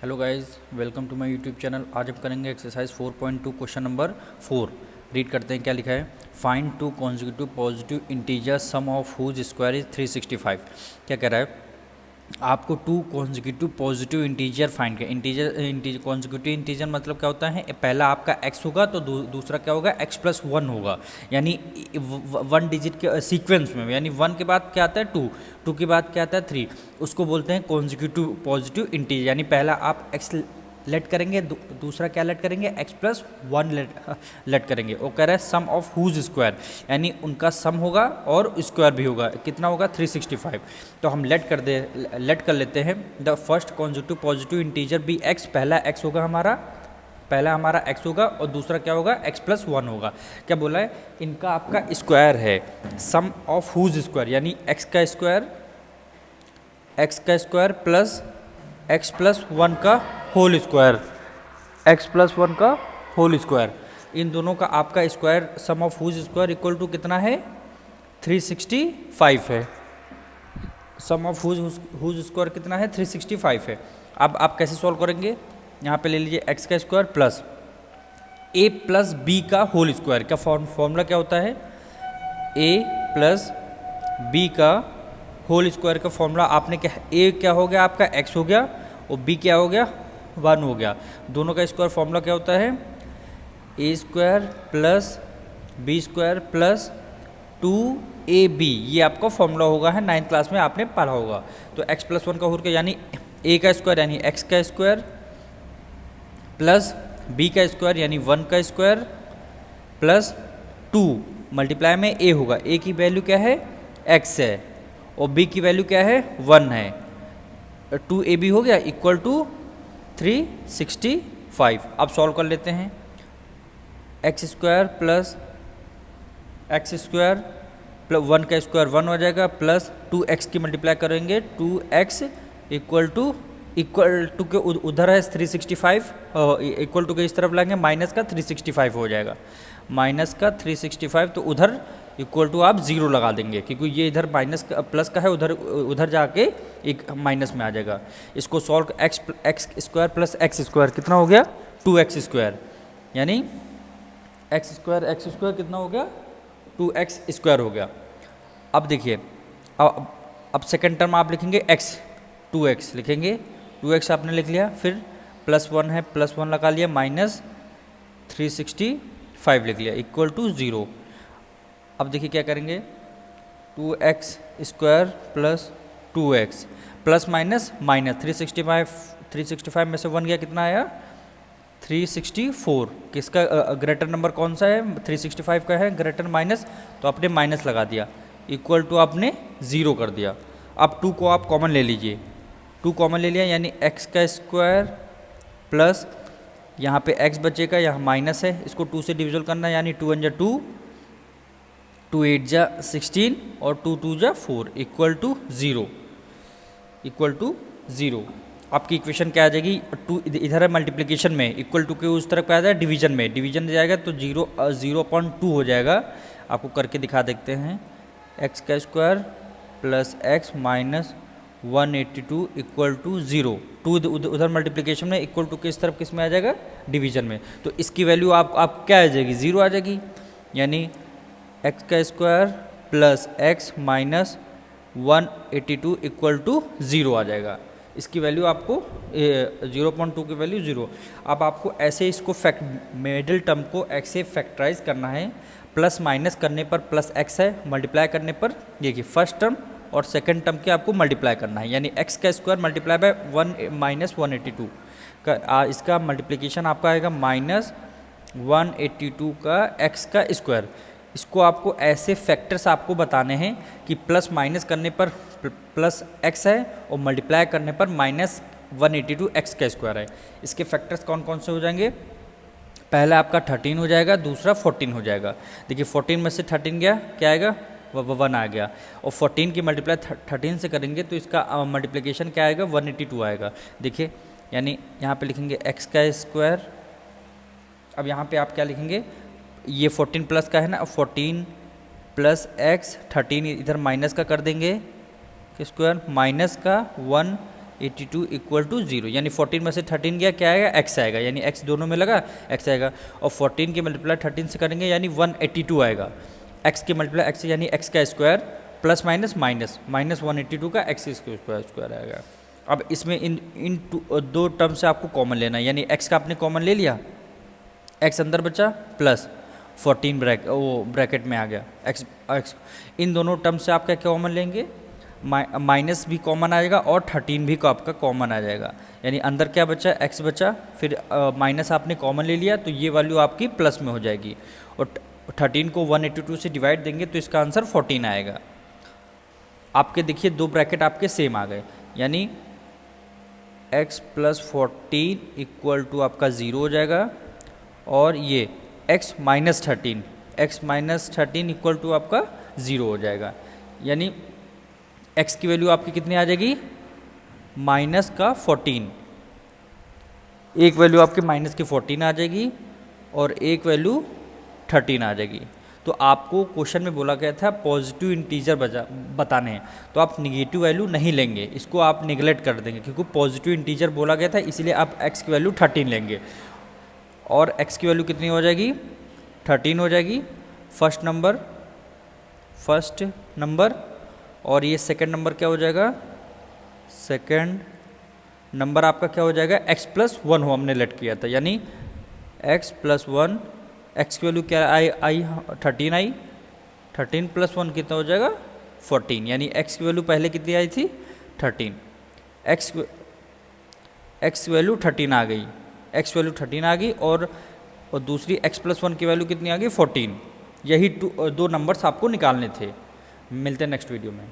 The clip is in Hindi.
Hello guys, welcome to my YouTube channel. आज हम करेंगे एक्सरसाइज 4.2 क्वेश्चन नंबर 4। रीड करते हैं क्या लिखा है। Find two consecutive positive integer sum of whose square is 365। क्या कह रहा है, आपको two consecutive positive integer find किया। इंटीजर कॉन्जिक्यूटिव इंटीजर मतलब क्या होता है, पहला आपका x होगा तो दूसरा क्या होगा, x+1 होगा। यानी वन डिजिट के सीक्वेंस में, यानी 1 के बाद क्या आता है 2, 2 के बाद क्या आता है 3। उसको बोलते हैं कॉन्जिक्यूटिव पॉजिटिव इंटीजर। यानी पहला आप x लेट करेंगे, दूसरा क्या लेट करेंगे, x+1 लेट करेंगे। वो कह रहा है सम ऑफ हुज स्क्वायर, यानी उनका सम होगा और स्क्वायर भी होगा। कितना होगा, 365। तो हम लेट कर लेते हैं। The first consecutive positive integer be x, पहला x होगा हमारा, पहला हमारा x होगा और दूसरा क्या होगा, x+1 होगा। क्या बोला है, इनका आपका स्क्वायर है। सम ऑफ हुज स्क्वायर यानी x का स्क्वायर प्लस x+1 का होल स्क्वायर, x+1 का होल स्क्वायर, इन दोनों का आपका square sum of whose square equal to कितना है, 365 है। सम ऑफ हुज स्क्वायर कितना है, 365 है। अब आप कैसे सॉल्व करेंगे, यहाँ पे ले लीजिए x का square plus a plus B का होल स्क्वायर। क्या फॉर्मूला क्या होता है, a प्लस बी का होल स्क्वायर का फॉर्मूला आपने क्या, a क्या हो गया आपका x हो गया और b क्या हो गया 1 हो गया। दोनों का स्क्वायर फॉर्मूला क्या होता है, a square plus B square plus 2ab। ये आपका फॉर्मूला होगा है, 9th क्लास में आपने पढ़ा होगा। तो x+1 का होल, यानी a का स्क्वायर यानी x का स्क्वायर प्लस b का स्क्वायर यानी 1 का स्क्वायर प्लस 2 मल्टीप्लाई में a होगा। a की वैल्यू क्या है, x है और b की वैल्यू क्या है, 1 है। 2ab हो गया इक्वल टू 365। अब सॉल्व कर लेते हैं। एक्स स्क्वायर प्लस 1 का स्क्वायर 1 हो जाएगा प्लस 2x की मल्टीप्लाई करेंगे, 2x इक्वल टू के उधर है 365, इक्वल टू के इस तरफ लाएंगे माइनस का 365 हो जाएगा, माइनस का 365। तो उधर इक्वल टू आप 0 लगा देंगे, क्योंकि ये इधर माइनस का प्लस का है, उधर जाके एक माइनस में आ जाएगा। इसको solve, x square plus x square कितना हो गया, 2x स्क्वायर, यानी एक्स स्क्वायर कितना हो गया, 2x स्क्वायर हो गया। अब देखिए, अब सेकेंड टर्म आप लिखेंगे x, 2x लिखेंगे, 2x आपने लिख लिया, फिर +1 है, +1 लगा लिया, माइनस 365 लिख लिया इक्वल टू 0। अब देखिए क्या करेंगे, 2x square plus 2x plus minus minus 365 में से 1 गया, कितना आया 364। किसका ग्रेटर नंबर कौन सा है, 365 का है ग्रेटर माइनस, तो आपने माइनस लगा दिया इक्वल टू आपने 0 कर दिया। अब 2 को आप कॉमन ले लीजिए, 2 कॉमन ले लिया यानी x का स्क्वायर प्लस यहाँ पे x बचेगा, यहाँ माइनस है, इसको 2 से डिविजल करना है, यानी 2 1 2, 2 8 16 और 2 2 4 इक्वल टू 0, इक्वल टू 0। आपकी इक्वेशन क्या आ जाएगी, 2 इधर है मल्टीप्लिकेशन में, इक्वल टू के उस तरफ क्या आ जाएगा, डिवीजन में, डिवीजन में जाएगा तो 0.2 हो जाएगा। आपको करके दिखा देखते हैं, x का square plus x minus 182 equal to 0। 2 उधर मल्टीप्लिकेशन में, इक्वल टू के इस तरफ किस में आ जाएगा, डिवीजन में। तो इसकी वैल्यू आप क्या आ जाएगी, 0 आ जाएगी, यानी x का square plus x minus 182 equal to 0 आ जाएगा। इसकी वैल्यू आपको 0.2 की वैल्यू 0। अब आपको ऐसे इसको मिडिल टर्म को x से फैक्टराइज करना है, प्लस माइनस करने पर प्लस x है, मल्टीप्लाई करने पर देखिए फर्स्ट टर्म और सेकंड टर्म के आपको मल्टीप्लाई करना है, यानी x का स्क्वायर मल्टीप्लाई बाय 1 माइनस 182 का, इसका मल्टीप्लिकेशन आपका आएगा माइनस 182 का x का स्क्वायर। इसको आपको ऐसे फैक्टर्स आपको बताने हैं कि प्लस माइनस करने पर प्लस x है और मल्टीप्लाई करने पर माइनस 182 x का स्क्वायर है। इसके फैक्टर्स कौन कौन से हो जाएंगे, पहला आपका 13 हो जाएगा, दूसरा 14 हो जाएगा। देखिए 14 में से 13 गया, क्या आएगा, 1 आ गया, और 14 की मल्टीप्लाई 13 से करेंगे तो इसका मल्टीप्लिकेशन क्या आएगा, 182 आएगा। देखिए यानी यहाँ पे लिखेंगे x का स्क्वायर, अब यहाँ पे आप क्या लिखेंगे, ये 14 प्लस का है ना, 14 प्लस x, 13 इधर माइनस का कर देंगे स्क्वायर, माइनस का 82 इक्वल टू 0, यानी 14 में से 13 गया, क्या आएगा, x आएगा, यानी x दोनों में लगा, x आएगा। और 14 के मल्टीप्लाई 13 से करेंगे यानी 182 आएगा। x के मल्टीप्लाई x यानी x का square plus minus minus minus 182 का x स्क्वायर आएगा। अब इसमें इन दो टर्म से आपको कॉमन लेना है, यानी x का आपने कॉमन ले लिया, x अंदर बचा प्लस 14 ब्रैकेट में आ गया x। इन दोनों टर्म से आप क्या कॉमन लेंगे, माइनस भी कॉमन आएगा और 13 भी आपका कॉमन आ जाएगा, यानी अंदर क्या बचा, x बचा, फिर माइनस आपने कॉमन ले लिया तो ये वैल्यू आपकी प्लस में हो जाएगी। और 13 को 182 से डिवाइड देंगे तो इसका आंसर 14 आएगा। आपके देखिए दो ब्रैकेट आपके सेम आ गए, यानी x प्लस 14 इक्वल टू आपका 0 हो जाएगा, और ये x माइनस 13 इक्वल टू आपका 0 हो जाएगा, यानी x की वैल्यू आपकी कितनी आ जाएगी, माइनस का 14, एक वैल्यू आपकी माइनस की 14 आ जाएगी और एक वैल्यू 13 आ जाएगी। तो आपको क्वेश्चन में बोला गया था पॉजिटिव इंटीजर बताने हैं, तो आप निगेटिव वैल्यू नहीं लेंगे, इसको आप निगलेक्ट कर देंगे, क्योंकि पॉजिटिव इंटीजर बोला गया था, इसीलिए आप x की वैल्यू 13 लेंगे। और x की वैल्यू कितनी हो जाएगी, 13 हो जाएगी फर्स्ट नंबर, और ये सेकंड नंबर क्या हो जाएगा, सेकंड नंबर आपका क्या हो जाएगा, x प्लस 1 हो, हमने लेट किया था, यानी x प्लस 1, x की वैल्यू क्या आई 13 आई, 13 प्लस 1 कितना हो जाएगा 14, यानी x की वैल्यू पहले कितनी आई थी 13, x की वैल्यू 13 आ गई, x वैल्यू 13 आ गई, और दूसरी x प्लस 1 की वैल्यू कितनी आ गई 14। यही दो नंबर्स आपको निकालने थे। मिलते हैं नेक्स्ट वीडियो में।